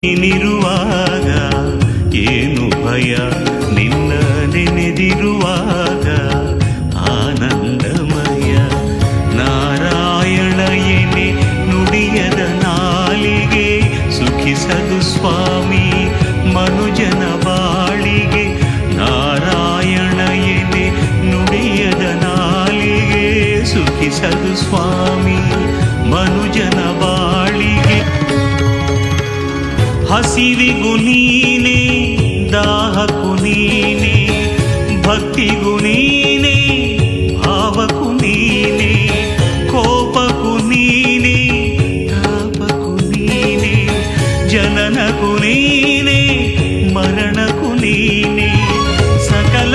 ನೀನಿರುವಾಗ ಏನು ಭಯ, ನಿನ್ನ ನೆನೆದಿರುವಾಗ ಆನಂದಮಯ. ನಾರಾಯಣ ಎನೆ ನುಡಿಯದ ನಾಲಿಗೆ ಸುಖಿಸದು ಸ್ವಾಮಿ ಮನುಜನ ಬಾಳಿಗೆ. ನಾರಾಯಣ ಎನೆ ನುಡಿಯದ ನಾಲಿಗೆ ಸುಖಿಸದು ಸ್ವಾಮಿ ಮನುಜನ ಬಾಳಿಗೆ. ಹಸಿವಿಗೂ ನೀನೇ, ದಾಹಕ್ಕೂ ನೀನೇ, ಭಕ್ತಿಗೂ ನೀನೇ, ಭಾವಕ್ಕೂ ನೀನೇ, ಕೋಪಕ್ಕೂ ನೀನೇ, ತಾಪಕ್ಕೂ ನೀನೇ, ಜನನಕ್ಕೂ ನೀನೇ, ಮರಣಕ್ಕೂ ನೀನೇ, ಸಕಲ